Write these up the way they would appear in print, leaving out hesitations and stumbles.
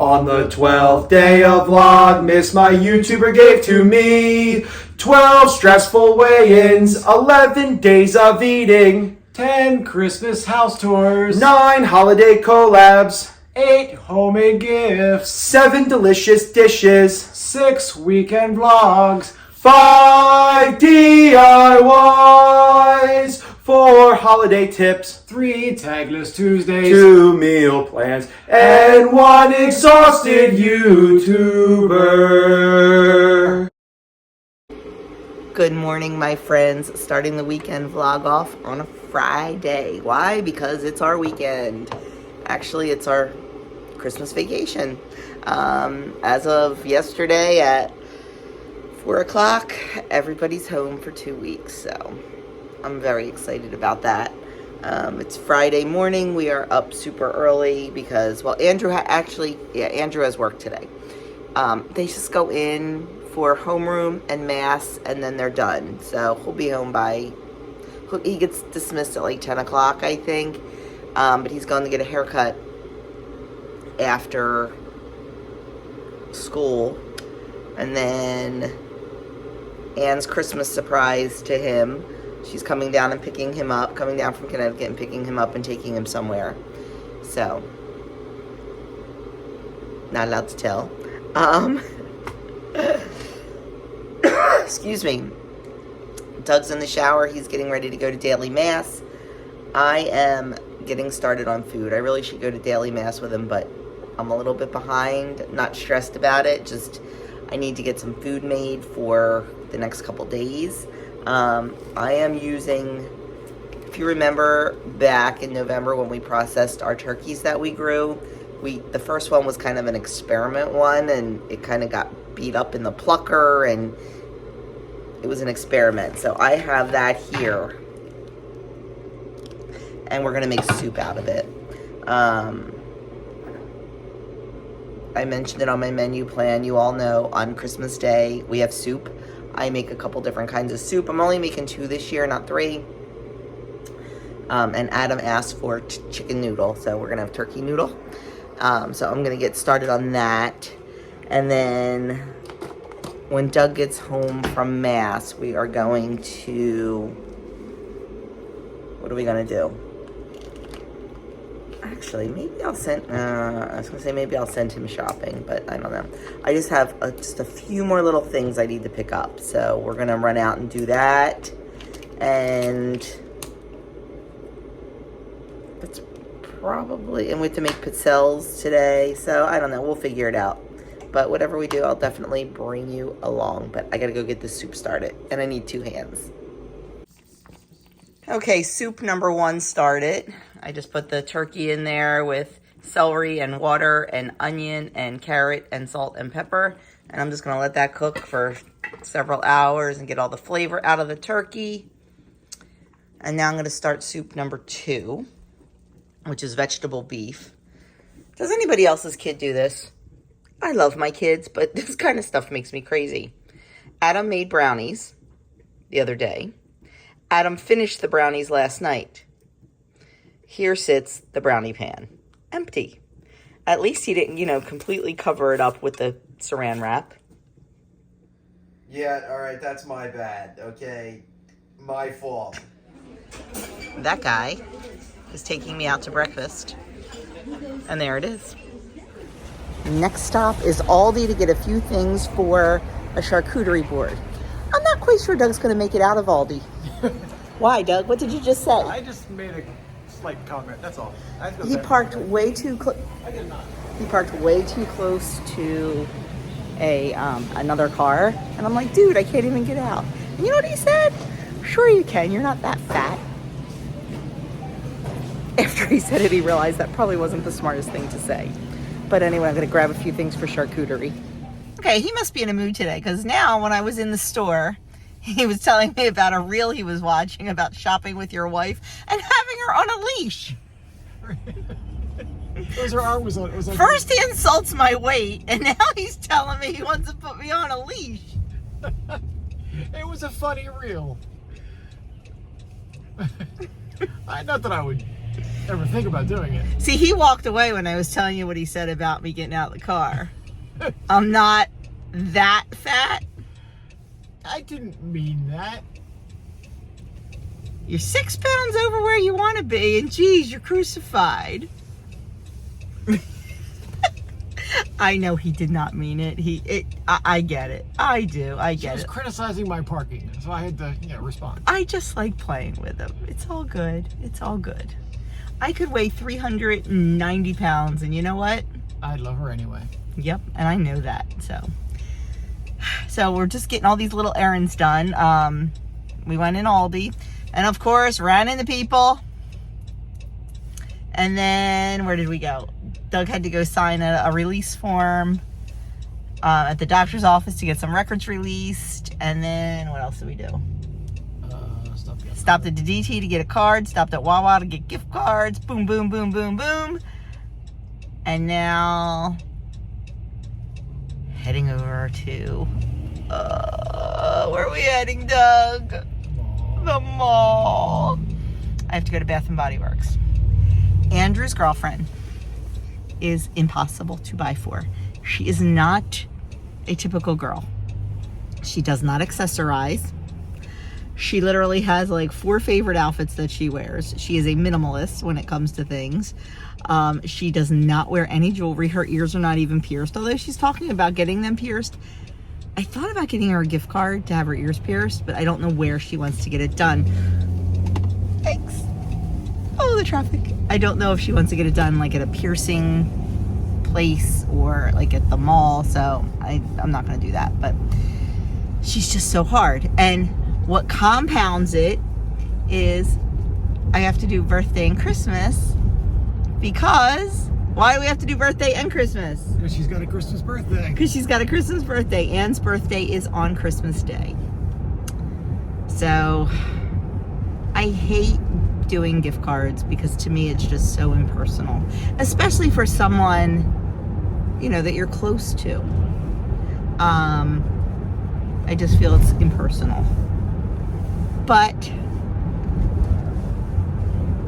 On the 12th day of Vlogmas, my YouTuber gave to me 12 stressful weigh-ins, 11 days of eating, 10 Christmas house tours, 9 holiday collabs, 8 homemade gifts, 7 delicious dishes, 6 weekend vlogs, 5 DIYs, 4 holiday tips, 3 tagless Tuesdays, 2 meal plans, and 1 exhausted YouTuber. Good morning, my friends. Starting the weekend vlog off on a Friday. Why? Because it's our weekend. Actually, it's our Christmas vacation. As of yesterday at 4 o'clock, everybody's home for 2 weeks, so I'm very excited about that. It's Friday morning. We are up super early because, well, Andrew has work today. They just go in for homeroom and mass, and then they're done. So he'll be home he gets dismissed at like 10 o'clock, I think. But he's going to get a haircut after school. And then Anne's Christmas surprise to him. She's coming down and picking him up, coming down from Connecticut and picking him up and taking him somewhere. So, not allowed to tell. Excuse me. Doug's in the shower. He's getting ready to go to daily mass. I am getting started on food. I really should go to daily mass with him, but I'm a little bit behind. Not stressed about it. Just I need to get some food made for the next couple days. I am using, if you remember back in November when we processed our turkeys that we grew, the first one was kind of an experiment one, and it kind of got beat up in the plucker, and it was an experiment. So I have that here, and we're going to make soup out of it. I mentioned it on my menu plan. You all know on Christmas Day we have soup. I make a couple different kinds of soup. I'm only making 2 this year, not 3. And Adam asked for chicken noodle, so we're going to have turkey noodle. So I'm going to get started on that. And then when Doug gets home from mass, we are going to... What are we going to do? Actually, maybe I'll send... I was going to say maybe I'll send him shopping, but I don't know. I just have just a few more little things I need to pick up. So we're going to run out and do that. And it's probably... And we have to make pizzelles today. So I don't know. We'll figure it out. But whatever we do, I'll definitely bring you along. But I got to go get this soup started. And I need 2 hands. Okay, soup number 1 started. I just put the turkey in there with celery and water and onion and carrot and salt and pepper. And I'm just going to let that cook for several hours and get all the flavor out of the turkey. And now I'm going to start soup number 2, which is vegetable beef. Does anybody else's kid do this? I love my kids, but this kind of stuff makes me crazy. Adam made brownies the other day. Adam finished the brownies last night. Here sits the brownie pan, empty. At least he didn't, completely cover it up with the saran wrap. Yeah, alright, that's my bad, okay? My fault. That guy is taking me out to breakfast. And there it is. Next stop is Aldi to get a few things for a charcuterie board. I'm not quite sure Doug's going to make it out of Aldi. Why, Doug? What did you just say? I just made a slight comment, that's all. He parked way too close. He parked way too close to another car, and I'm like, dude, I can't even get out. And you know what he said? Sure you can. You're not that fat. After he said it, he realized that probably wasn't the smartest thing to say. But anyway, I'm going to grab a few things for charcuterie. Okay, he must be in a mood today, because now when I was in the store, he was telling me about a reel he was watching about shopping with your wife and having her on a leash. Her arm was on. It was like First he insults my weight, and now he's telling me he wants to put me on a leash. It was a funny reel. Not that I would ever think about doing it. See, he walked away when I was telling you what he said about me getting out of the car. I'm not that fat. I didn't mean that. You're 6 pounds over where you want to be, and geez, you're crucified. I know he did not mean it. I get it. I do. I She get was it. criticizing my parking, so I had to, respond. I just like playing with him. It's all good. It's all good. I could weigh 390 pounds, and you know what? I love her anyway. Yep, and I know that. So we're just getting all these little errands done. We went in Aldi, and of course ran into people. And then where did we go? Doug had to go sign a release form at the doctor's office to get some records released. And then what else did we do? Stopped at the DT to get a card. Stopped at Wawa to get gift cards. Boom, boom, boom, boom, boom. And now heading over to where are we heading, Doug? The mall. I have to go to Bath and Body Works. Andrew's girlfriend is impossible to buy for. She is not a typical girl. She does not accessorize. She literally has like 4 favorite outfits that she wears. She is a minimalist when it comes to things. She does not wear any jewelry. Her ears are not even pierced, although she's talking about getting them pierced. I thought about getting her a gift card to have her ears pierced, but I don't know where she wants to get it done. Thanks. Oh, the traffic. I don't know if she wants to get it done like at a piercing place or like at the mall, so I'm not going to do that, but she's just so hard. And what compounds it is I have to do birthday and Christmas because why do we have to do birthday and Christmas? Because she's got a Christmas birthday. Because she's got a Christmas birthday. Anne's birthday is on Christmas Day. So I hate doing gift cards because to me it's just so impersonal, especially for someone that you're close to. I just feel it's impersonal, but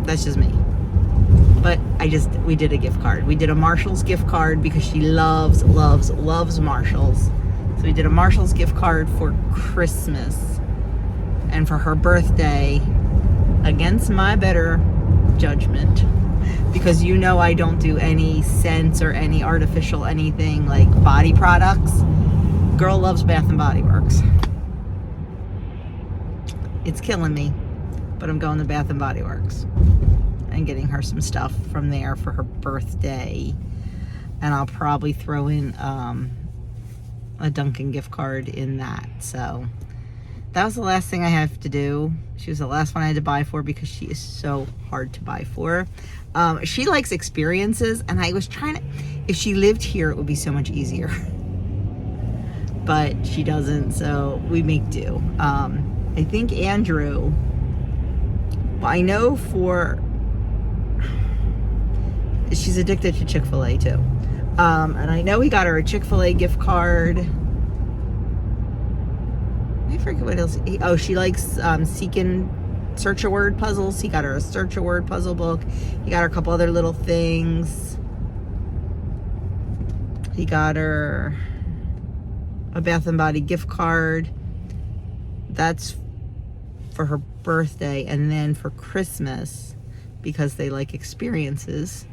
that's just me. But we did a gift card. We did a Marshall's gift card because she loves Marshalls. So we did a Marshall's gift card for Christmas, and for her birthday, against my better judgment, because I don't do any scents or any artificial anything like body products. Girl loves Bath and Body Works. It's killing me, but I'm going to Bath and Body Works and getting her some stuff from there for her birthday. And I'll probably throw in a Dunkin' gift card in that. So that was the last thing I have to do. She was the last one I had to buy for because she is so hard to buy for. She likes experiences, and I was trying to, if she lived here, it would be so much easier. But she doesn't, so we make do. I think Andrew, I know she's addicted to Chick-fil-A too. And I know he got her a Chick-fil-A gift card. I forget what else. She likes search a word puzzles. He got her a search a word puzzle book. He got her a couple other little things. He got her a Bath and Body gift card. That's for her birthday. And then for Christmas, because they like experiences,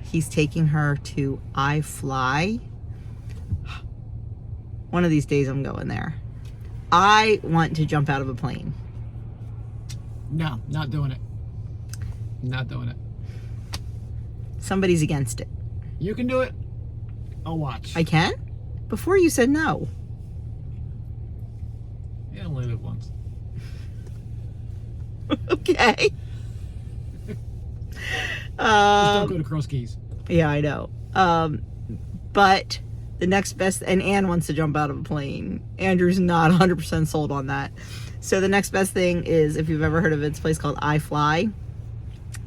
he's taking her to iFly. One of these days I'm going there. I want to jump out of a plane. No, not doing it. Not doing it. Somebody's against it. You can do it. I'll watch. I can? Before you said no. You only live once. Okay. Just don't go to Cross Keys. Yeah, I know. But the next best, and Anne wants to jump out of a plane. Andrew's not 100% sold on that. So the next best thing is, if you've ever heard of it, it's a place called iFly.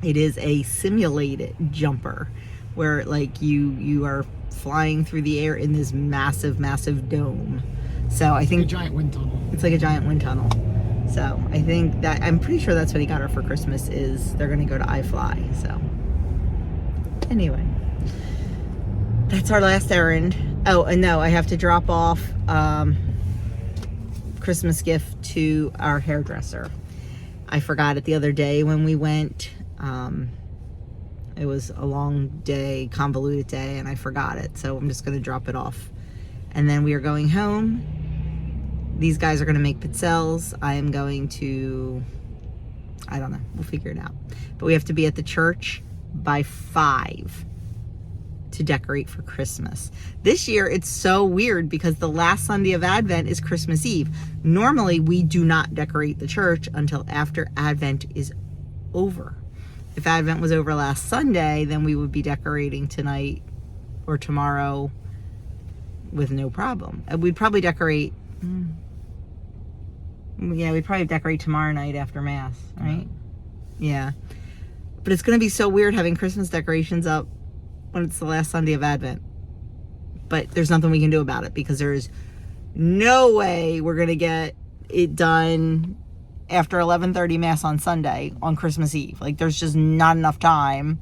It is a simulated jumper where like you are flying through the air in this massive dome. So I think a giant wind tunnel. it's like a giant wind tunnel. So I think that, I'm pretty sure that's what he got her for Christmas, is they're gonna go to iFly. So anyway, that's our last errand. Oh, and no, I have to drop off Christmas gift to our hairdresser. I forgot it the other day when we went. It was a long day, convoluted day, and I forgot it. So I'm just gonna drop it off. And then we are going home. These guys are gonna make pizzelles. I am going to, I don't know, we'll figure it out. But we have to be at the church by 5 to decorate for Christmas. This year it's so weird because the last Sunday of Advent is Christmas Eve. Normally we do not decorate the church until after Advent is over. If Advent was over last Sunday, then we would be decorating tonight or tomorrow with no problem. We'd probably decorate, we'd probably decorate tomorrow night after Mass, right? Yeah. But it's going to be so weird having Christmas decorations up when it's the last Sunday of Advent. But there's nothing we can do about it because there's no way we're going to get it done after 11:30 Mass on Sunday on Christmas Eve. Like, there's just not enough time.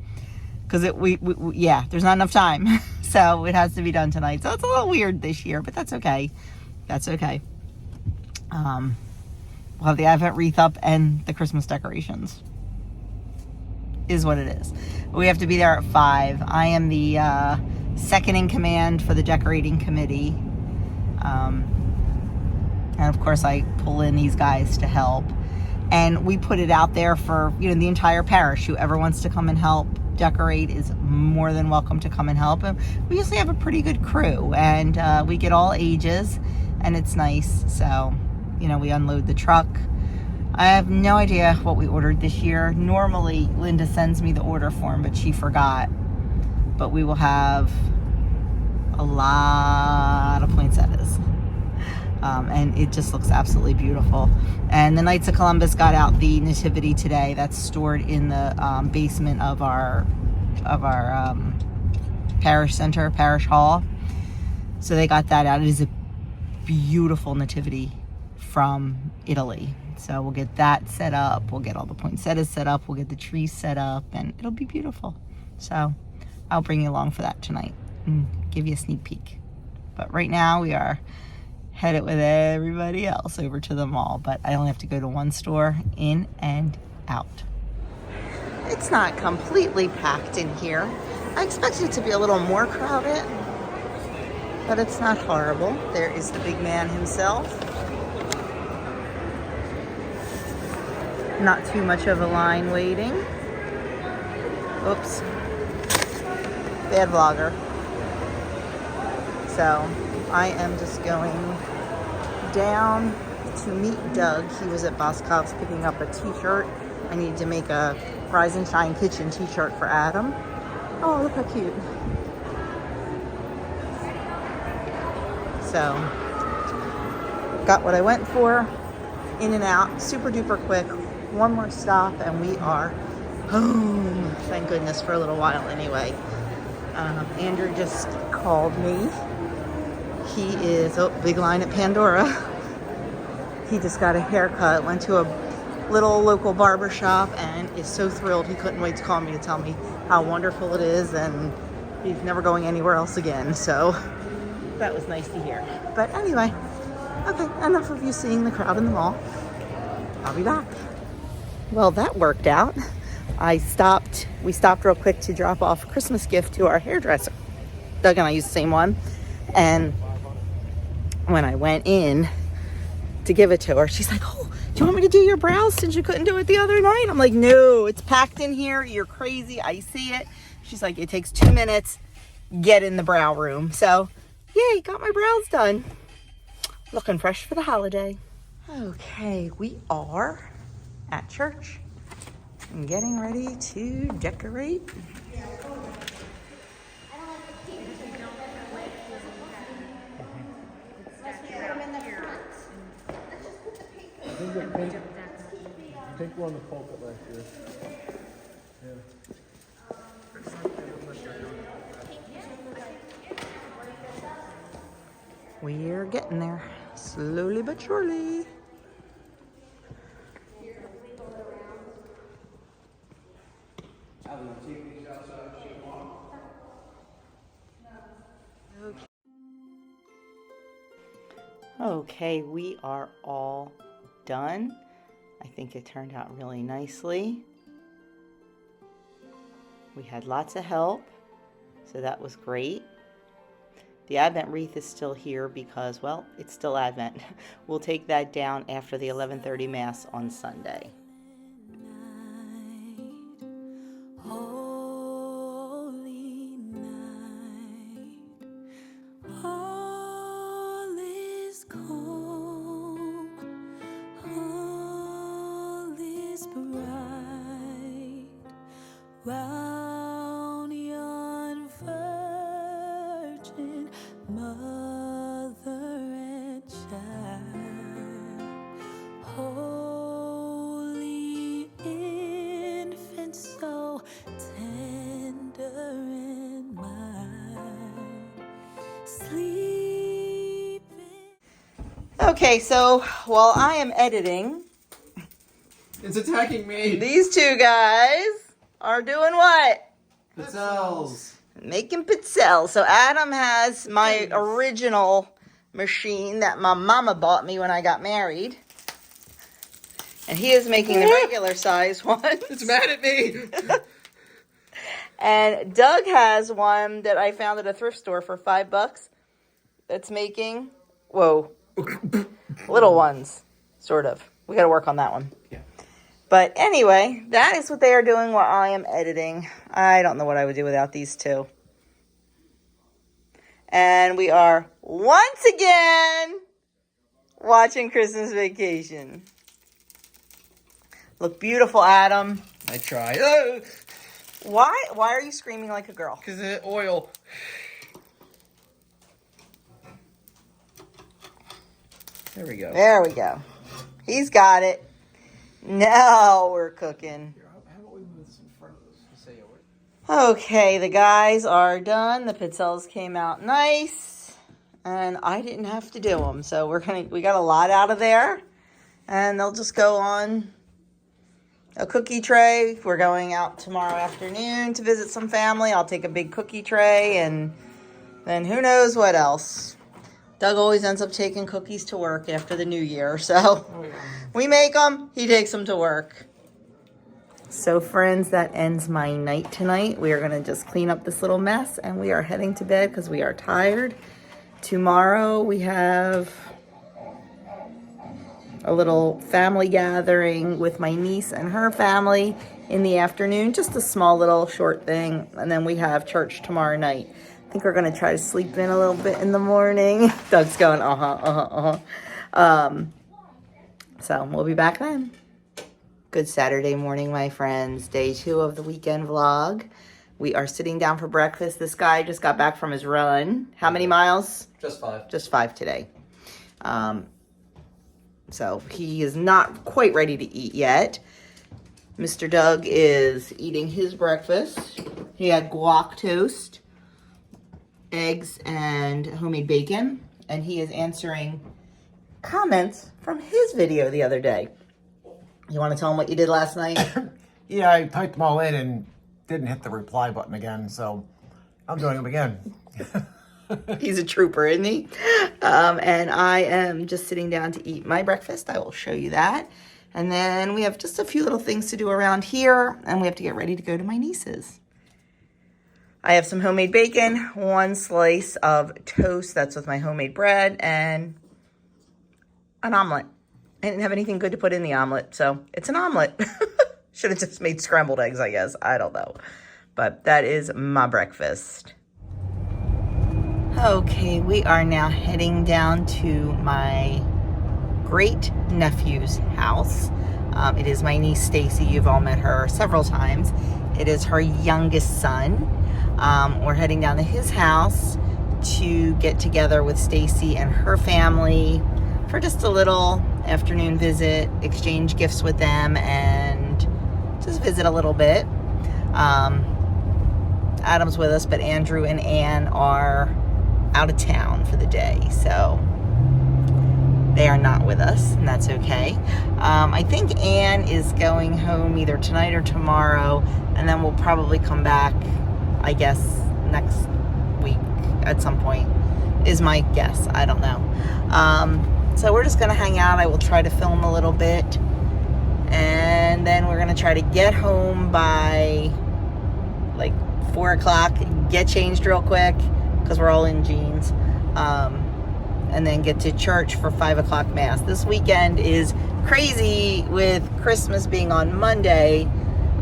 Because there's not enough time. So it has to be done tonight. So it's a little weird this year, but that's okay. That's okay. We'll have the Advent wreath up and the Christmas decorations. Is what it is. We have to be there at 5. I am the second in command for the decorating committee. And of course I pull in these guys to help. And we put it out there for, the entire parish. Whoever wants to come and help decorate is more than welcome to come and help. And we usually have a pretty good crew, and we get all ages, and it's nice. So, we unload the truck. I have no idea what we ordered this year. Normally, Linda sends me the order form, but she forgot. But we will have a lot of poinsettias. And it just looks absolutely beautiful. And the Knights of Columbus got out the nativity today. That's stored in the basement of our parish center, parish hall. So they got that out. It is a beautiful nativity from Italy. So we'll get that set up. We'll get all the poinsettias set up. We'll get the trees set up, and it'll be beautiful. So I'll bring you along for that tonight and give you a sneak peek. But right now we are headed with everybody else over to the mall, but I only have to go to one store, in and out. It's not completely packed in here. I expected it to be a little more crowded, but it's not horrible. There is the big man himself. Not too much of a line waiting. Oops. Bad vlogger. So I am just going down to meet Doug. He was at Boscov's picking up a t-shirt. I need to make a Rise and Shine Kitchen t-shirt for Adam. Oh, look how cute. So, got what I went for. In and out, super duper quick. One more stop and we are home. Thank goodness, for a little while anyway. Andrew just called me. He is, big line at Pandora. He just got a haircut, went to a little local barber shop, and is so thrilled. He couldn't wait to call me to tell me how wonderful it is, and he's never going anywhere else again. So that was nice to hear. But anyway, okay, enough of you seeing the crowd in the mall. I'll be back. Well, that worked out. We stopped real quick to drop off a Christmas gift to our hairdresser. Doug and I use the same one. And when I went in to give it to her, she's like, oh, do you want me to do your brows since you couldn't do it the other night? I'm like, no, it's packed in here. You're crazy. I see it. She's like, it takes 2 minutes. Get in the brow room. So, yay, got my brows done. Looking fresh for the holiday. Okay, we are at church and getting ready to decorate. I think we're on the pulpit right here. We're getting there, slowly but surely. Okay, we are all done. I think it turned out really nicely. We had lots of help, so that was great. The Advent wreath is still here because, well, it's still Advent. We'll take that down after the 11:30 Mass on Sunday. Round yon virgin mother and child, holy infant, so tender and mild, sleeping. Okay, so while I am editing, It's attacking me. these two guys are doing what? Pizzelles. Making pizzelles. So Adam has my original machine that my mama bought me when I got married. And he is making the regular size one. It's mad at me. And Doug has one that I found at a thrift store for $5. That's making, whoa, little ones, sort of. We got to work on that one. Yeah. But anyway, that is what they are doing while I am editing. I don't know what I would do without these two. And we are once again watching Christmas Vacation. Look beautiful, Adam. I try. Why are you screaming like a girl? Because of oil. There we go. There we go. He's got it. Now we're cooking. Here, how about we move this in front of us? Say a word. Okay, the guys are done. The pizzelles came out nice, and I didn't have to do them. So we got a lot out of there, and they'll just go on a cookie tray. We're going out tomorrow afternoon to visit some family. I'll take a big cookie tray, and then who knows what else. Doug always ends up taking cookies to work after the new year, so we make them, he takes them to work. So friends, that ends my night tonight. We are going to just clean up this little mess, and we are heading to bed because we are tired. Tomorrow we have a little family gathering with my niece and her family in the afternoon, just a small little short thing, and then we have church tomorrow night. I think we're going to try to sleep in a little bit in the morning. Doug's going, so we'll be back then. Good Saturday morning, my friends. Day 2 of the weekend vlog. We are sitting down for breakfast. This guy just got back from his run. How many miles? Just 5. Just 5 today. So he is not quite ready to eat yet. Mr. Doug is eating his breakfast. He had guac toast, eggs, and homemade bacon, and he is answering comments from his video the other day. You want to tell him what you did last night? Yeah, I typed them all in and didn't hit the reply button again, so I'm doing them again. He's a trooper, isn't he? And I am just sitting down to eat my breakfast. I will show you that. And then we have just a few little things to do around here, and we have to get ready to go to my niece's. I have some homemade bacon, 1 slice of toast, that's with my homemade bread, and an omelet. I didn't have anything good to put in the omelet, so it's an omelet. Should have just made scrambled eggs, I guess. I don't know. But that is my breakfast. Okay, we are now heading down to my great nephew's house. It is my niece Stacy. You've all met her several times. It is her youngest son. We're heading down to his house to get together with Stacy and her family for just a little afternoon visit, exchange gifts with them, and just visit a little bit. Adam's with us, but Andrew and Ann are out of town for the day, so they are not with us, and that's okay. I think Ann is going home either tonight or tomorrow, and then we'll probably come back, I guess, next week at some point is my guess. I don't know. So we're just gonna hang out. I will try to film a little bit, and then we're gonna try to get home by like 4 o'clock, get changed real quick because we're all in jeans, and then get to church for 5 o'clock mass. This weekend is crazy with Christmas being on Monday.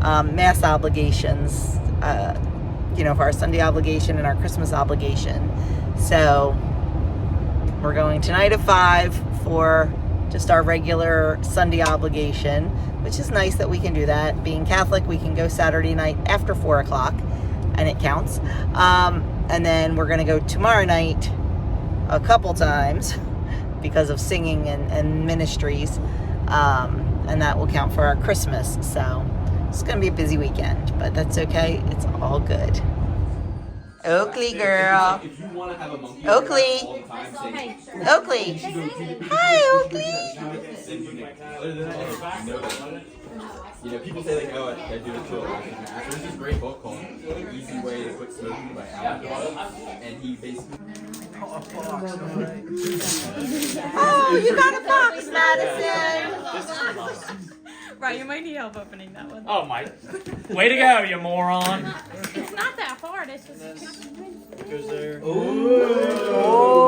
Mass obligations, for our Sunday obligation and our Christmas obligation. So we're going tonight at 5 for just our regular Sunday obligation, which is nice that we can do that. Being Catholic, we can go Saturday night after 4 o'clock, and it counts. And then we're going to go tomorrow night a couple times because of singing and ministries, and that will count for our Christmas. So it's going to be a busy weekend, but that's okay. It's all good. Oakley girl. If you want to have a monkey Oakley. all the time, say, Oakley. Hi, Oakley. People say like, oh, I do it to a master. There's this great book called The Easy Way to Quit Smoking by Al, and he basically. Oh, you got a box, Madison. Right, you might need help opening that one. Oh my! Way to go, you moron! It's not that hard. It's just. Goes there. Oh.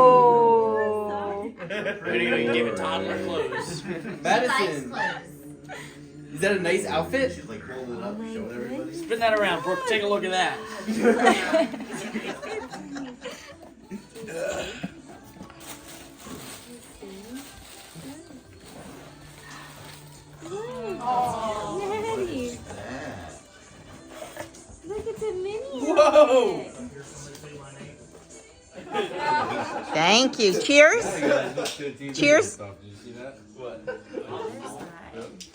Ready to give a toddler clothes. Madison, is that a nice outfit? She's like holding it up and showing everybody. Spin that around, Brooke. Take a look at that. Look, it's a mini. Whoa! Thank you. Cheers. Cheers. Did you see that? What?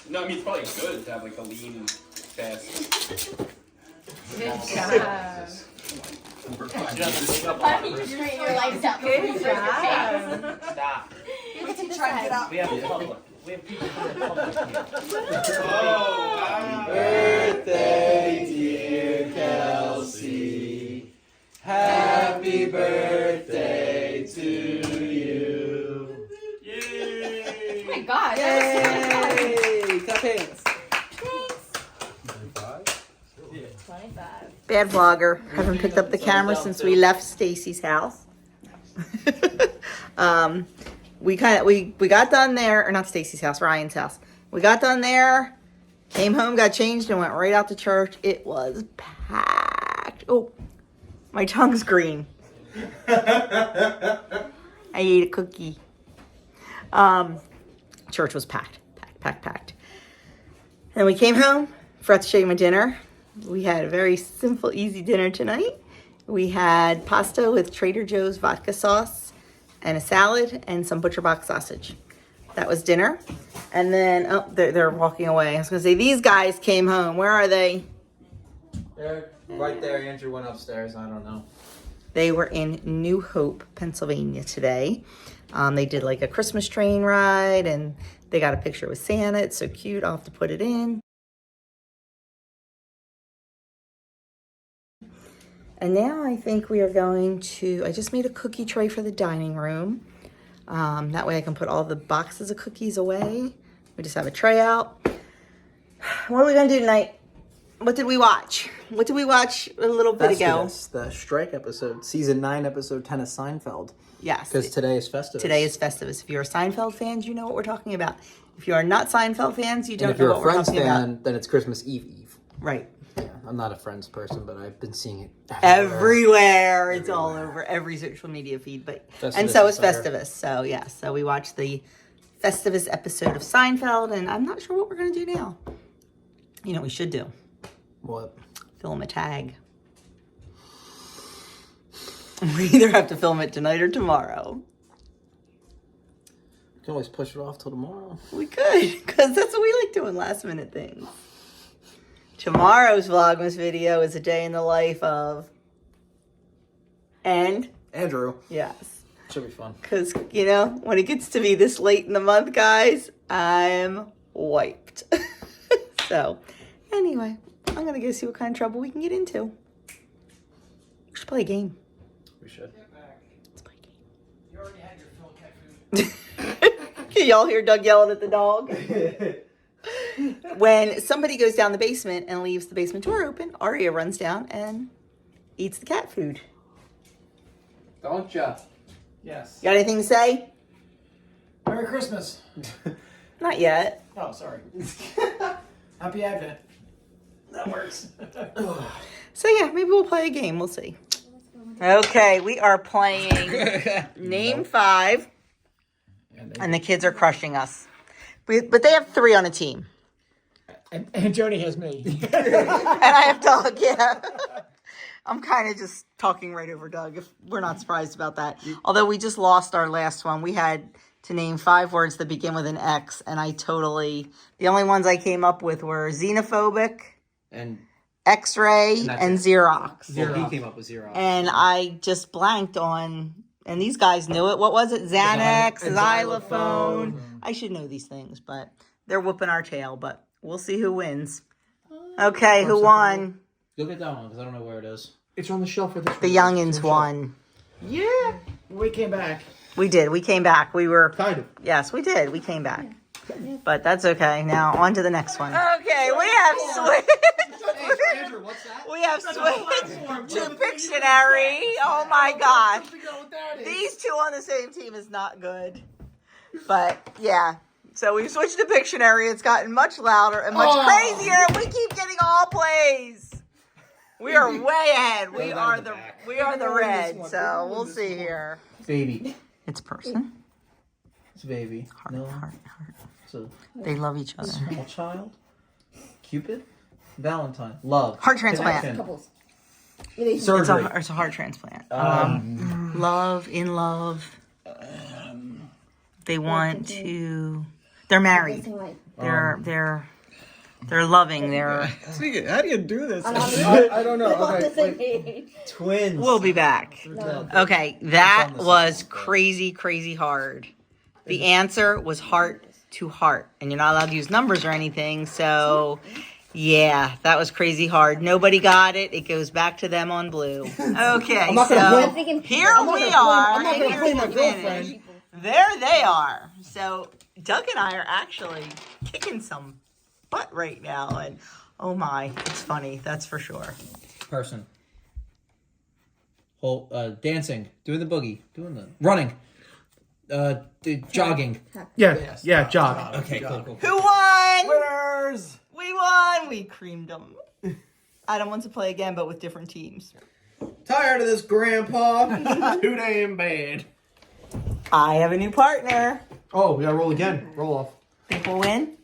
No, I mean it's probably good to have like a lean chest. Good job. Your lights up. Good job. Stop. You get to try to get out. We have a public. We have people in the public here. Oh, birthday, dear Kelsey. Happy birthday to you. Yay! Oh my God. Yay! Clap hands. 25. Bad vlogger. Haven't picked up the camera since we left Stacy's house. We got done there, or not Stacy's house, Ryan's house. We got done there, came home, got changed, and went right out to church. It was packed. Oh, my tongue's green. I ate a cookie. Church was packed. And we came home, forgot to show you my dinner. We had a very simple, easy dinner tonight. We had pasta with Trader Joe's vodka sauce and a salad and some butcher box sausage. That was dinner. And then, oh, they're walking away. I was going to say, these guys came home. Where are they? They're right there. Andrew went upstairs. I don't know. They were in New Hope, Pennsylvania today. They did like a Christmas train ride, and they got a picture with Santa. It's so cute. I'll have to put it in. And now I think we are going to, I just made a cookie tray for the dining room. That way I can put all the boxes of cookies away. We just have a tray out. What are we going to do tonight? What did we watch? What did we watch a little bit ago? Festivus, the strike episode, season 9, episode 10 of Seinfeld. Yes. Because today is Festivus. Today is Festivus. If you're Seinfeld fans, you know what we're talking about. If you are not Seinfeld fans, you And don't if know you're what a we're Friends talking fan, about. then it's Christmas Eve. Right. Yeah, I'm not a Friends person, but I've been seeing it Everywhere. It's all over every social media feed. But and Festivus so is is better. Festivus. So yeah, so we watched the Festivus episode of Seinfeld, and I'm not sure what we're gonna do now. You know what we should do? What? Film a tag. We either have to film it tonight or tomorrow. You can always push it off till tomorrow. We could, because that's what we like doing, last minute things. Tomorrow's Vlogmas video is a day in the life of... And? Andrew. Yes. Should be fun. Because, you know, when it gets to be this late in the month, guys, I'm wiped. So, anyway, I'm going to go see what kind of trouble we can get into. We should play a game. We should. Let's play a game. You already had your fill cat food. Can y'all hear Doug yelling at the dog? When somebody goes down the basement and leaves the basement door open, Aria runs down and eats the cat food. Don't ya? Yes. Got anything to say? Merry Christmas. Not yet. Oh, sorry. Happy Advent. That works. So yeah, maybe we'll play a game. We'll see. Okay, we are playing Name 5. And the kids are crushing us. But they have 3 on a team. And Joni has me. And I have Doug, yeah. I'm kind of just talking right over Doug, if we're not surprised about that. Although we just lost our last one. We had to name 5 words that begin with an X, and the only ones I came up with were xenophobic, And X-ray, and Xerox. well, he came up with Xerox. And I just blanked on, and these guys knew it. What was it? Xanax, xylophone. I should know these things, but they're whooping our tail, but we'll see who wins. Okay, who won? Go get that one because I don't know where it is. It's on the shelf for this. The youngins won. Yeah. We came back. We did. We came back. We were... Kind of. Yes, we did. We came back. But that's okay. Now, on to the next one. Okay, we have switched. Andrew, what's that? We have switched to Pictionary. Oh my gosh. These two on the same team is not good. But, yeah. So we've switched to Pictionary. It's gotten much louder and much crazier. And we keep getting all plays. We are way ahead. We are the red. So we'll see here. Baby. It's a person. It's baby. Heart. So They love each other. small child. Cupid. Valentine. Love. Heart transplant. Connection. Couples. It's a heart transplant. Love, in love. They want to. They're married. They're loving. They're. How do you do this? I don't know. Okay. Wait. Twins. We'll be back. Okay, that was crazy hard. The answer was heart to heart, and you're not allowed to use numbers or anything. So, yeah, that was crazy hard. Nobody got it. It goes back to them on blue. Okay, so here we are. I'm not gonna play my And here's the finish. girlfriend. There they are. So Doug and I are actually kicking some butt right now, and oh my, it's funny. That's for sure. Person. Whole dancing, doing the boogie, doing the running, jogging. Yeah, jog. Okay, cool. Who won? Winners! We won. We creamed them. Adam wants to play again, but with different teams. Tired of this, Grandpa. Too damn bad. I have a new partner. Oh, we gotta roll again. Roll off. Think we'll win?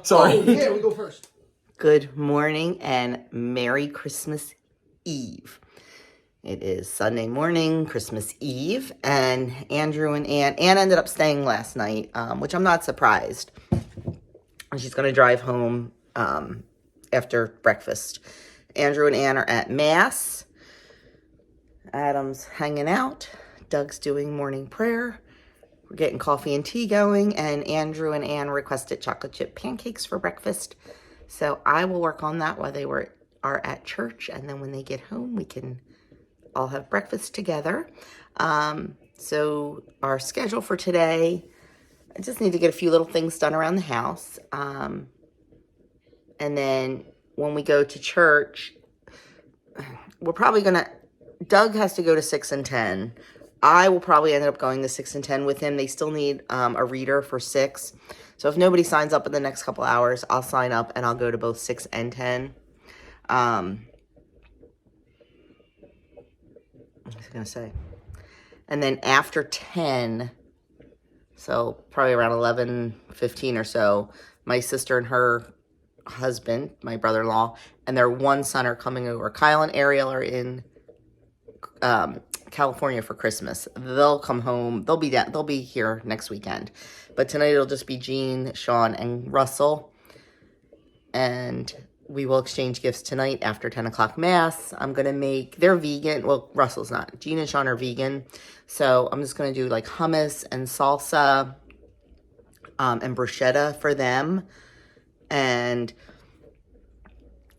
Sorry. Yeah, we go first. Good morning and Merry Christmas Eve. It is Sunday morning, Christmas Eve, and Andrew and Ann ended up staying last night, which I'm not surprised. And she's going to drive home after breakfast. Andrew and Ann are at Mass. Adam's hanging out. Doug's doing morning prayer. We're getting coffee and tea going, and Andrew and Ann requested chocolate chip pancakes for breakfast. So I will work on that while they are at church, and then when they get home, we can all have breakfast together. So our schedule for today, I just need to get a few little things done around the house. And then when we go to church, we're probably Doug has to go to 6 and 10. I will probably end up going to 6 and 10 with him. They still need a reader for 6. So if nobody signs up in the next couple hours, I'll sign up and I'll go to both 6 and 10. What was I going to say? And then after 10, so probably around 11:15 or so, my sister and her husband, my brother-in-law, and their one son are coming over. Kyle and Ariel are in California for Christmas. They'll come home. They'll be here next weekend. But tonight it'll just be Jean, Sean, and Russell. And we will exchange gifts tonight after 10 o'clock Mass. I'm going to make, they're vegan. Well, Russell's not. Jean and Sean are vegan. So I'm just going to do like hummus and salsa and bruschetta for them. And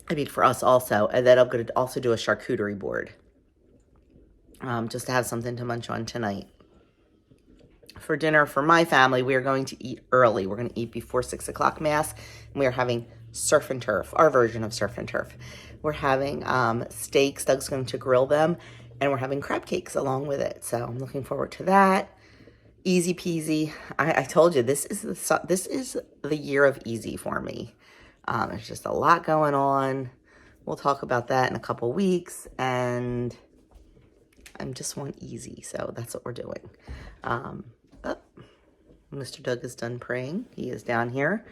I mean for us also. And then I'm going to also do a charcuterie board. just to have something to munch on tonight. For dinner for my family, we are going to eat early. We're going to eat before 6 o'clock mass, and we are having surf and turf, our version of surf and turf. We're having steaks. Doug's going to grill them, and we're having crab cakes along with it. So I'm looking forward to that. Easy peasy. I told you this is the year of easy for me. There's just a lot going on. We'll talk about that in a couple weeks, and I just want easy, so that's what we're doing. Mr. Doug is done praying. He is down here.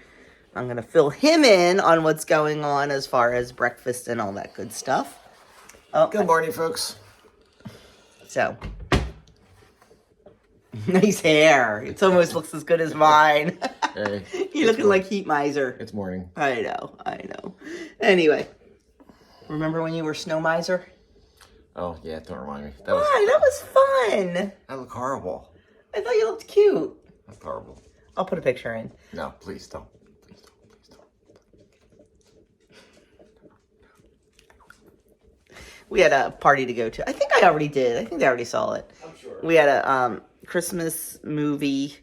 I'm going to fill him in on what's going on as far as breakfast and all that good stuff. Oh, Good morning, folks. So, nice hair. It almost looks as good as mine. Hey, You're looking like Heat Miser. it's morning. I know. Anyway, remember when you were Snow Miser? Oh, yeah, don't remind me. Why? That was fun. I look horrible. I thought you looked cute. That's horrible. I'll put a picture in. No, please don't. Please don't. Please don't. We had a party to go to. I think I already did. I think they already saw it. I'm sure. We had a Christmas movie.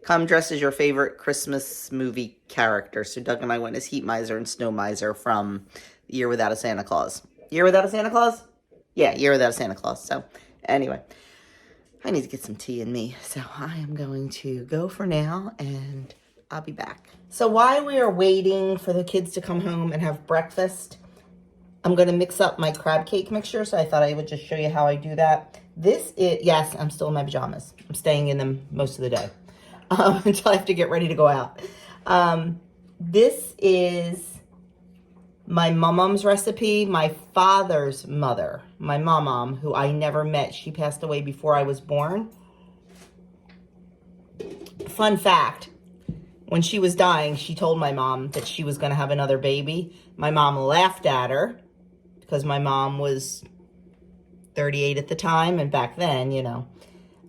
Come dress as your favorite Christmas movie character. So Doug and I went as Heat Miser and Snow Miser from Year Without a Santa Claus. Year Without a Santa Claus? Yeah, Year Without a Santa Claus. So anyway, I need to get some tea in me. So I am going to go for now, and I'll be back. So while we are waiting for the kids to come home and have breakfast, I'm going to mix up my crab cake mixture. So I thought I would just show you how I do that. This is, yes, I'm still in my pajamas. I'm staying in them most of the day until I have to get ready to go out. This is my mom's recipe. My father's mother, my mom, who I never met. She passed away before I was born. Fun fact, when she was dying, she told my mom that she was going to have another baby. My mom laughed at her because my mom was 38 at the time, and back then, you know,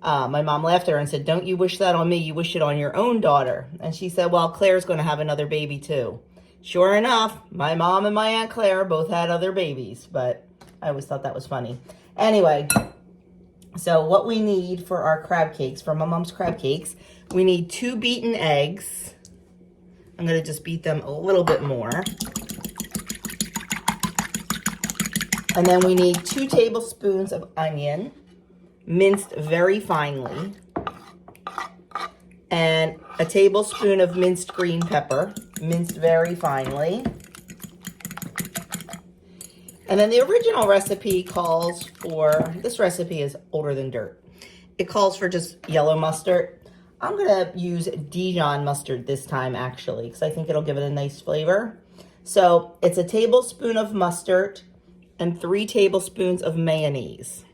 my mom laughed at her and said, "Don't you wish that on me, you wish it on your own daughter." And she said, "Well, Claire's going to have another baby too." Sure enough, my mom and my Aunt Claire both had other babies, but I always thought that was funny. Anyway, so what we need for our crab cakes, for my mom's crab cakes, we need 2 beaten eggs. I'm going to just beat them a little bit more. And then we need 2 tablespoons of onion, minced very finely, and a tablespoon of minced green pepper, minced very finely. And then the original recipe calls for, this recipe is older than dirt. It calls for just yellow mustard. I'm going to use Dijon mustard this time, actually, because I think it'll give it a nice flavor. So it's a tablespoon of mustard and 3 tablespoons of mayonnaise.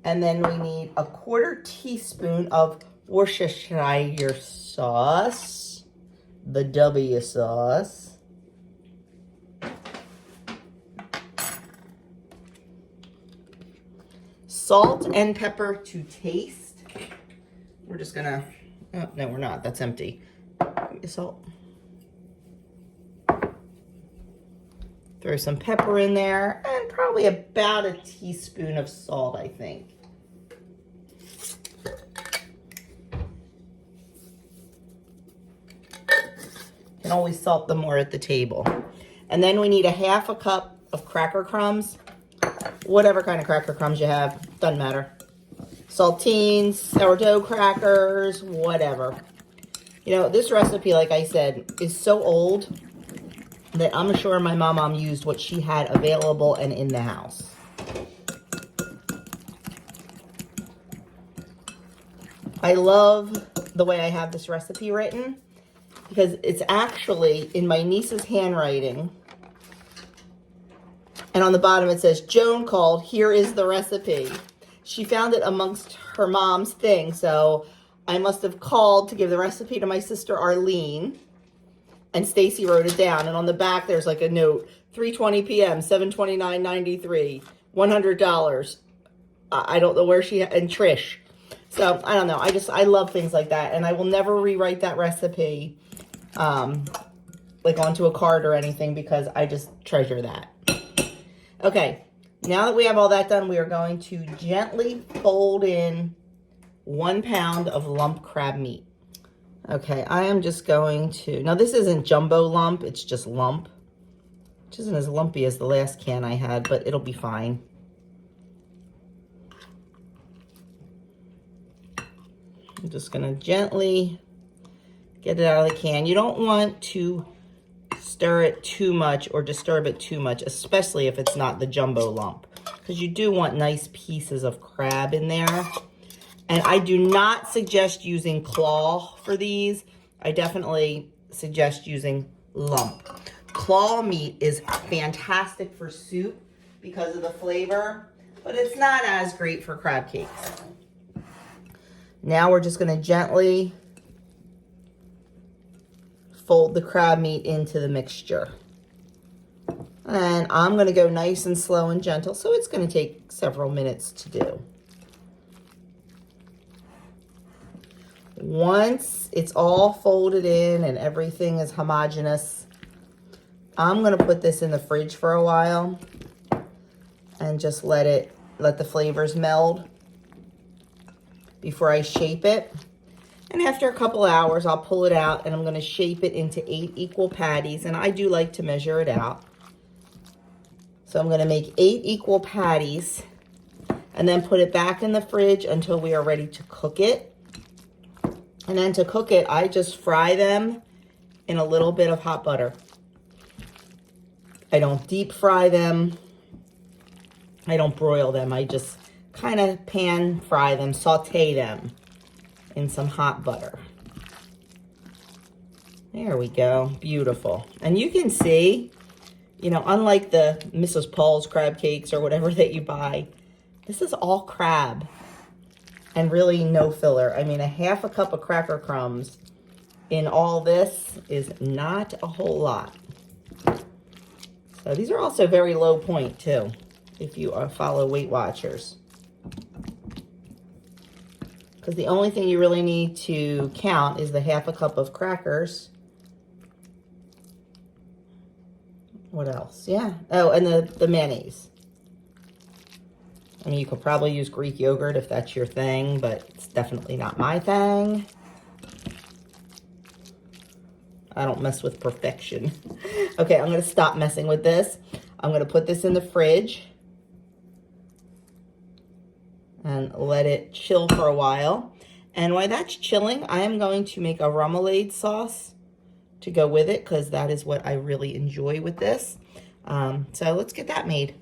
And then we need a 1/4 teaspoon of Worcestershire sauce, the W sauce. Salt and pepper to taste. We're just gonna, oh, no, we're not. That's empty. Salt. Throw some pepper in there, and probably about a teaspoon of salt, I think. You can always salt them more at the table. And then we need a 1/2 cup of cracker crumbs. Whatever kind of cracker crumbs you have, doesn't matter. Saltines, sourdough crackers, whatever. You know, this recipe, like I said, is so old that I'm sure my mom used what she had available and in the house. I love the way I have this recipe written because it's actually in my niece's handwriting. And on the bottom it says, "Joan called, here is the recipe." She found it amongst her mom's things, so I must have called to give the recipe to my sister Arlene. And Stacy wrote it down. And on the back, there's like a note, 3:20 p.m., $729.93, $100. I don't know where she, and Trish. So, I don't know. I love things like that. And I will never rewrite that recipe like onto a card or anything because I just treasure that. Okay, now that we have all that done, we are going to gently fold in 1 pound of lump crab meat. Okay, I am just going to, now this isn't jumbo lump, it's just lump, which isn't as lumpy as the last can I had, but it'll be fine. I'm just gonna gently get it out of the can. You don't want to stir it too much or disturb it too much, especially if it's not the jumbo lump, because you do want nice pieces of crab in there. And I do not suggest using claw for these. I definitely suggest using lump. Claw meat is fantastic for soup because of the flavor, but it's not as great for crab cakes. Now we're just gonna gently fold the crab meat into the mixture. And I'm gonna go nice and slow and gentle, so it's gonna take several minutes to do. Once it's all folded in and everything is homogeneous, I'm gonna put this in the fridge for a while and just let the flavors meld before I shape it. And after a couple hours, I'll pull it out and I'm gonna shape it into 8 equal patties. And I do like to measure it out. So I'm gonna make 8 equal patties and then put it back in the fridge until we are ready to cook it. And then to cook it, I just fry them in a little bit of hot butter. I don't deep fry them. I don't broil them. I just kind of pan fry them, saute them in some hot butter. There we go, beautiful. And you can see, you know, unlike the Mrs. Paul's crab cakes or whatever that you buy, this is all crab and really no filler. I mean, a half a cup of cracker crumbs in all this is not a whole lot. So these are also very low point too, if you follow Weight Watchers. Because the only thing you really need to count is the half a cup of crackers. What else? Yeah. Oh, and the mayonnaise. I mean, you could probably use Greek yogurt if that's your thing, but it's definitely not my thing. I don't mess with perfection. Okay, I'm going to stop messing with this. I'm going to put this in the fridge and let it chill for a while. And while that's chilling, I am going to make a remoulade sauce to go with it because that is what I really enjoy with this. So let's get that made.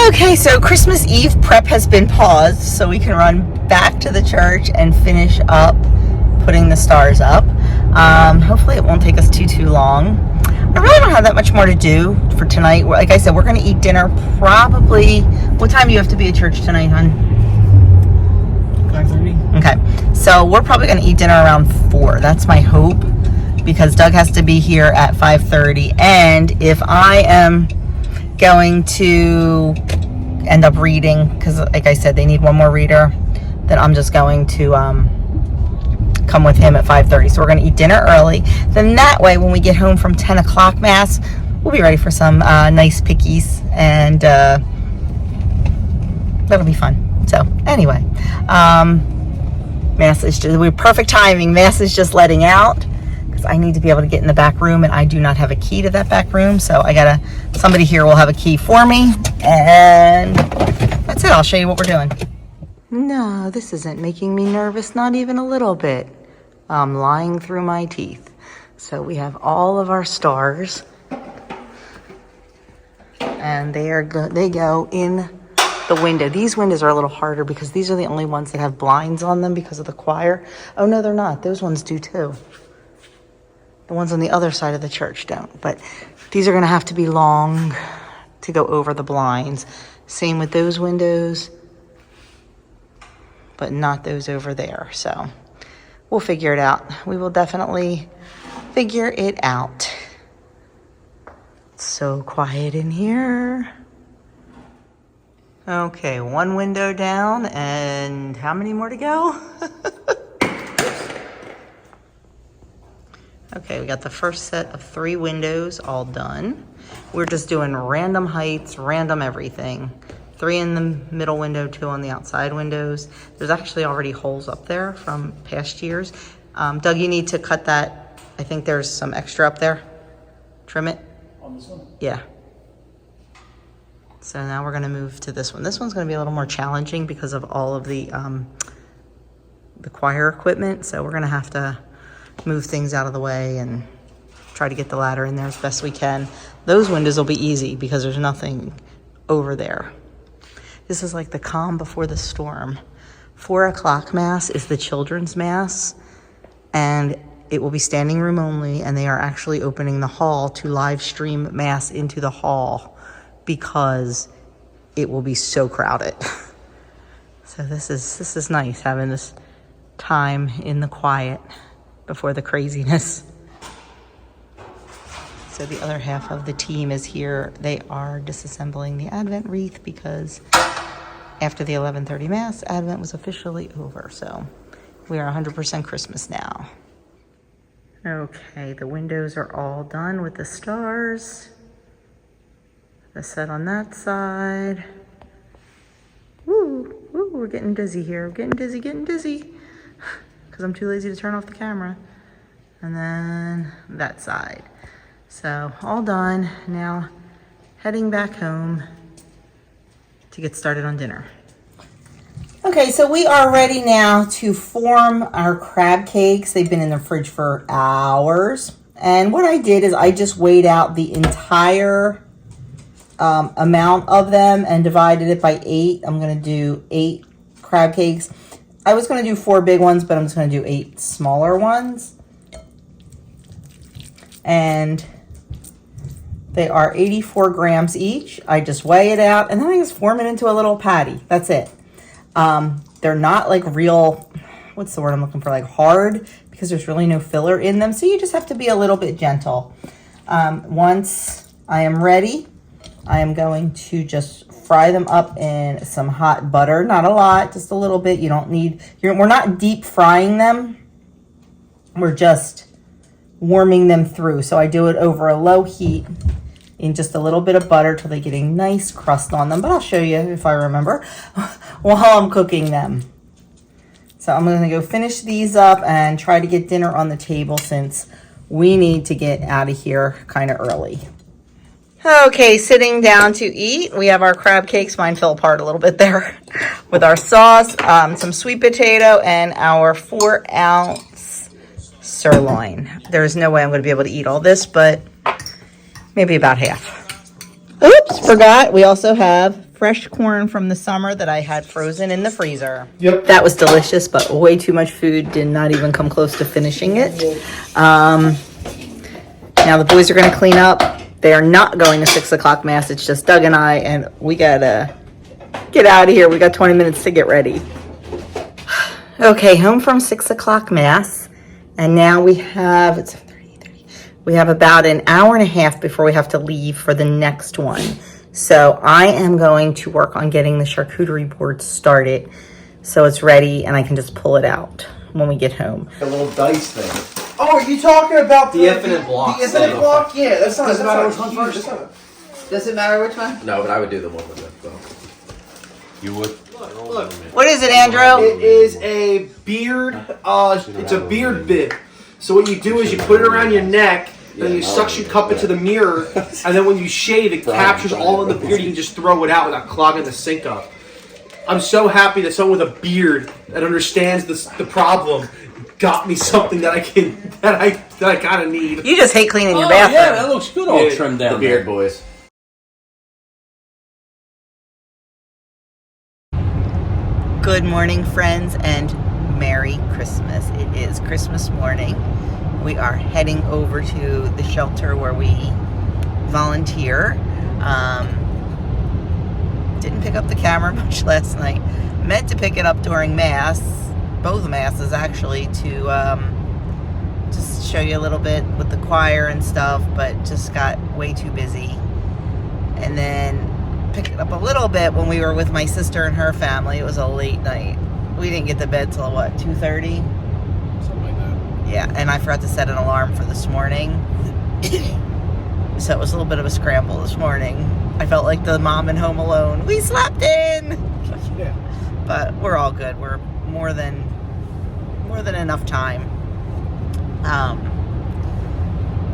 Okay, so Christmas Eve prep has been paused so we can run back to the church and finish up putting the stars up. Hopefully it won't take us too long. I really don't have that much more to do for tonight. Like I said, we're going to eat dinner probably... What time do you have to be at church tonight, hon? 5:30. Okay, so we're probably going to eat dinner around 4. That's my hope, because Doug has to be here at 5:30. And if I am going to end up reading, because like I said, they need one more reader, then I'm just going to come with him at 5:30. So we're going to eat dinner early. Then that way, when we get home from 10 o'clock Mass, we'll be ready for some nice pickies, and that'll be fun. So anyway, Mass is just, perfect timing. Mass is just letting out because I need to be able to get in the back room, and I do not have a key to that back room. So somebody here will have a key for me, and that's it. I'll show you what we're doing. No, this isn't making me nervous, not even a little bit. I'm lying through my teeth. So we have all of our stars, and they go in the window. These windows are a little harder because these are the only ones that have blinds on them because of the choir. Oh no, they're not. Those ones do too. The ones on the other side of the church don't. But these are going to have to be long to go over the blinds. Same with those windows, but not those over there. So we'll figure it out. We will definitely figure it out. It's so quiet in here. Okay, one window down, and how many more to go? Okay, we got the first set of 3 windows all done. We're just doing random heights, random everything. 3 in the middle window, 2 on the outside windows. There's actually already holes up there from past years. Doug, you need to cut that. I think there's some extra up there. Trim it. On this one? Yeah. So now we're gonna move to this one. This one's gonna be a little more challenging because of all of the choir equipment. So we're gonna have to move things out of the way and try to get the ladder in there as best we can. Those windows will be easy because there's nothing over there. This is like the calm before the storm. 4 o'clock mass is the children's mass, and it will be standing room only, and they are actually opening the hall to live stream mass into the hall because it will be so crowded. So this is nice, having this time in the quiet before the craziness. So the other half of the team is here. They are disassembling the Advent wreath because after the 11:30 mass, Advent was officially over. So we are 100% Christmas now. Okay, the windows are all done with the stars. The set on that side. Woo, woo, we're getting dizzy here. Getting dizzy. Because I'm too lazy to turn off the camera. And then that side. So all done. Now heading back home to get started on dinner. Okay, so we are ready now to form our crab cakes. They've been in the fridge for hours. And what I did is I just weighed out the entire amount of them and divided it by 8. I'm going to do 8 crab cakes. I was going to do 4 big ones, but I'm just going to do 8 smaller ones. And they are 84 grams each. I just weigh it out and then I just form it into a little patty. That's it. They're not like real, what's the word I'm looking for, like hard, because there's really no filler in them. So you just have to be a little bit gentle. Once I am ready, I am going to just fry them up in some hot butter. Not a lot, just a little bit. You don't need, we're not deep frying them. We're just warming them through. So I do it over a low heat in just a little bit of butter till they get a nice crust on them. But I'll show you if I remember while I'm cooking them. So I'm going to go finish these up and try to get dinner on the table since we need to get out of here kind of early. Okay, sitting down to eat. We have our crab cakes. Mine fell apart a little bit there. With our sauce, some sweet potato, and our 4-ounce sirloin. There's no way I'm going to be able to eat all this, but maybe about half. Oops, forgot. We also have fresh corn from the summer that I had frozen in the freezer. Yep. That was delicious, but way too much food. Did not even come close to finishing it. Now the boys are going to clean up. They are not going to 6 o'clock mass. It's just Doug and I, and we got to get out of here. We got 20 minutes to get ready. Okay, home from 6 o'clock mass. And now we have, it's 30. We have about an hour and a half before we have to leave for the next one. So I am going to work on getting the charcuterie board started so it's ready and I can just pull it out when we get home. A little dice thing. Oh, are you talking about The infinite block. The infinite block? Yeah, that's not. Doesn't matter which huge. one first. Does it matter which one? No, but I would do the one with it, though. You would? Look. What is it, Andrew? It is a beard. It's a beard bit. So what you do is you put it around your neck, and you suction cup it to the mirror, and then when you shave, it captures all in the beard. You can just throw it out without clogging the sink up. I'm so happy that someone with a beard that understands the problem got me something that I kind of need. You just hate cleaning your Oh, bathroom. yeah, that looks good all Yeah, trimmed down The beard there. boys. Good morning, friends, and Merry Christmas. It is Christmas morning. We are heading over to the shelter where we volunteer. Didn't pick up the camera much last night. Meant to pick it up during Mass, both Masses actually, to just show you a little bit with the choir and stuff, but just got way too busy. And then picked it up a little bit when we were with my sister and her family. It was a late night. We didn't get to bed till what, 2:30? Something like that. Yeah, and I forgot to set an alarm for this morning. So it was a little bit of a scramble this morning. I felt like the mom in Home Alone. We slept in! Yeah. But we're all good. We're more than enough time.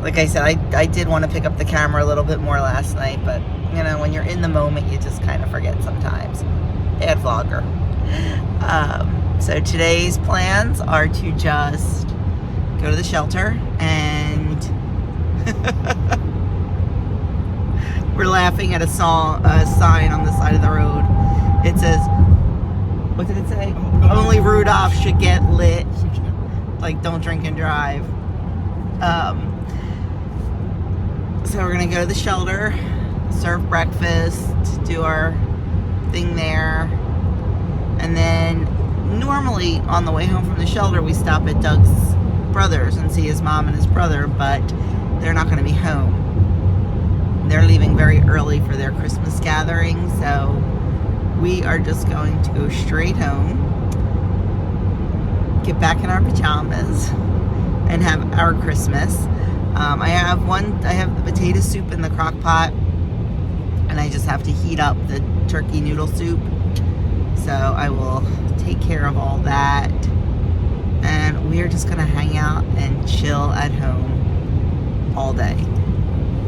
Like I said, I did want to pick up the camera a little bit more last night, but you know, when you're in the moment, you just kind of forget sometimes. Bad vlogger. So today's plans are to just go to the shelter, and we're laughing at a sign on the side of the road. It says, what did it say? Only Rudolph should get lit. Like, don't drink and drive. So we're gonna go to the shelter, serve breakfast, do our thing there, and then normally on the way home from the shelter we stop at Doug's brother's and see his mom and his brother, but they're not gonna be home. They're leaving very early for their Christmas gathering, so we are just going to go straight home, get back in our pajamas, and have our Christmas. I have the potato soup in the crock pot, and I just have to heat up the turkey noodle soup. So I will take care of all that, and we are just gonna hang out and chill at home all day.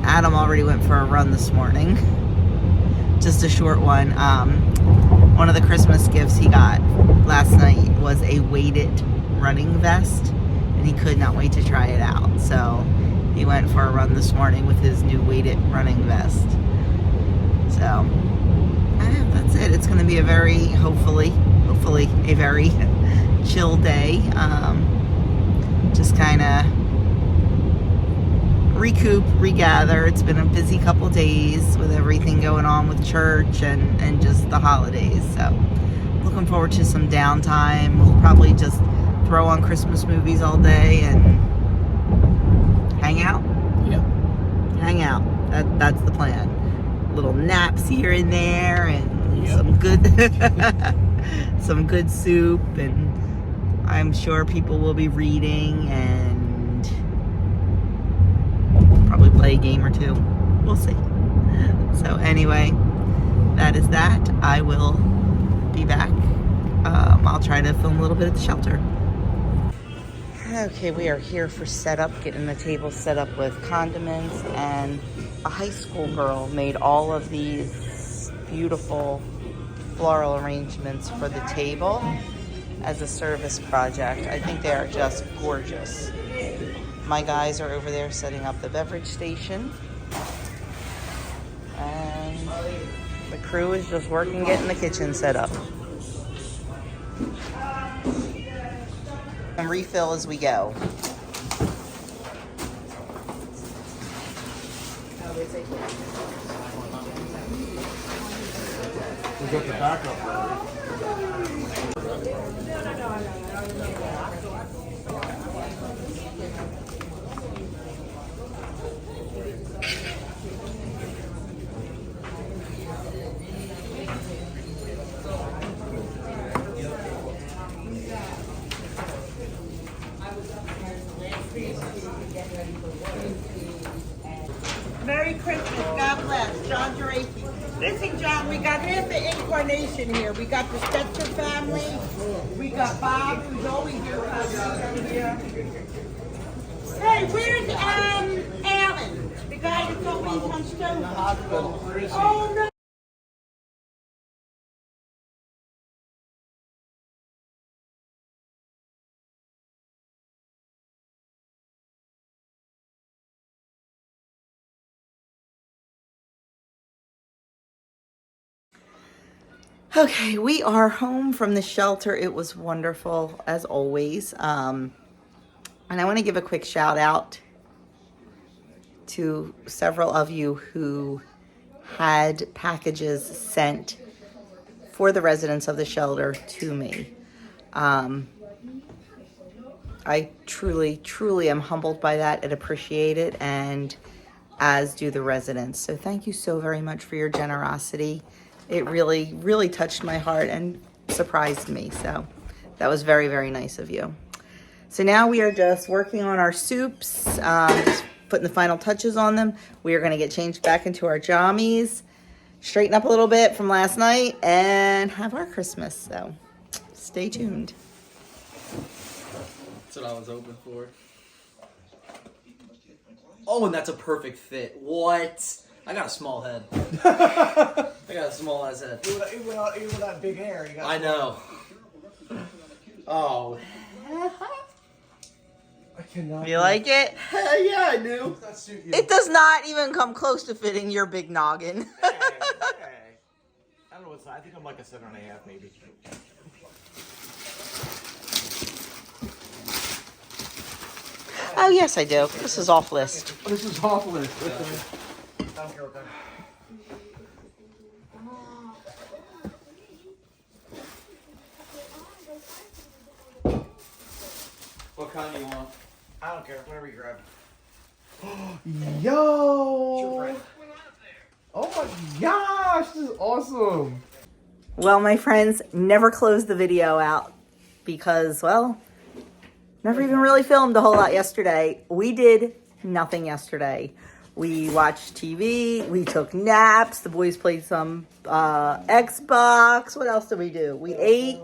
Adam already went for a run this morning, just a short one. One of the Christmas gifts he got last night was a weighted running vest, and he could not wait to try it out. So he went for a run this morning with his new weighted running vest. So that's it. It's going to be a very, hopefully a very chill day. Just kind of recoup, regather. It's been a busy couple days with everything going on with church and just the holidays. So looking forward to some downtime. We'll probably just throw on Christmas movies all day and hang out. Yeah. Hang out. That's the plan. Little naps here and there, and some good soup, and I'm sure people will be reading and probably play a game or two. We'll see. So anyway, that is that. I will be back. I'll try to film a little bit at the shelter. Okay, we are here for setup, getting the table set up with condiments, and a high school girl made all of these beautiful floral arrangements for the table as a service project. I think they are just gorgeous. My guys are over there setting up the beverage station, and the crew is just working getting the kitchen set up. And refill as we go. We got the backup ready. Merry Christmas. God bless. John Geraci. Listen, John, we got half the incarnation here. We got the Stetzer family. We got Bob, who's always here. Hey, where's Alan? The guy that's always hunched over. Oh, no. Okay, we are home from the shelter. It was wonderful, as always. And I want to give a quick shout out to several of you who had packages sent for the residents of the shelter to me. I truly, truly am humbled by that and appreciate it, and as do the residents. So thank you so very much for your generosity. It really, really touched my heart and surprised me. So that was very, very nice of you. So now we are just working on our soups, just putting the final touches on them. We are going to get changed back into our jammies, straighten up a little bit from last night, and have our Christmas. So stay tuned. That's what I was hoping for. Oh, and that's a perfect fit. What? I got a small head. I got a small ass head. Even with that big hair, you got. I know. Oh. I cannot. You like it? Yeah, I do. It does not even come close to fitting your big noggin. Hey. I don't know what's. I think I'm like a 7.5, maybe. Oh, yes, I do. This is off list. This is awful. I don't care what kind. What kind do you want? I don't care. Whatever you grab. Yo! Sure, friend. Oh my gosh, this is awesome. Well, my friends, never closed the video out because, well, never even really filmed a whole lot yesterday. We did nothing yesterday. We watched TV, we took naps, the boys played some Xbox. What else did we do? We ate,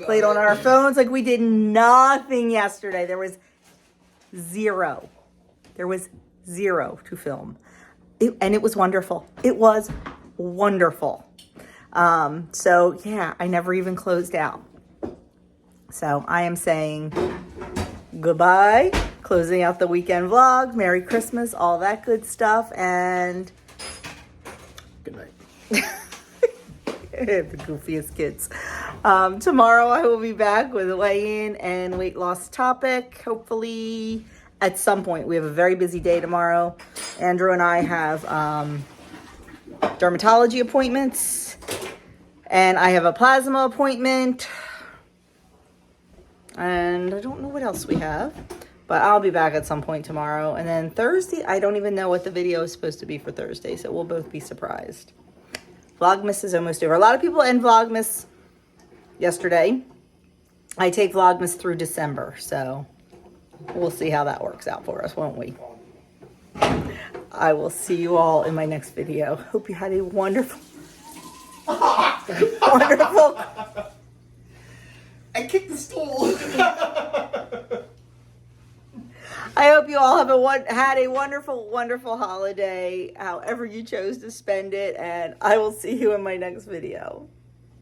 played on our phones. Like, we did nothing yesterday. There was zero. There was zero to film. And it was wonderful. It was wonderful. So, yeah, I never even closed out. So I am saying goodbye, closing out the weekend vlog, Merry Christmas, all that good stuff, and Good night. the goofiest kids. Tomorrow I will be back with a weigh-in and weight loss topic, hopefully at some point. We have a very busy day tomorrow. Andrew and I have dermatology appointments, and I have a plasma appointment. And I don't know what else we have, but I'll be back at some point tomorrow. And then Thursday, I don't even know what the video is supposed to be for Thursday, so we'll both be surprised. Vlogmas is almost over. A lot of people end Vlogmas yesterday. I take Vlogmas through December, so we'll see how that works out for us, won't we? I will see you all in my next video. Hope you had a wonderful, wonderful... I kicked the stool. I hope you all have had a wonderful, wonderful holiday, however you chose to spend it, and I will see you in my next video.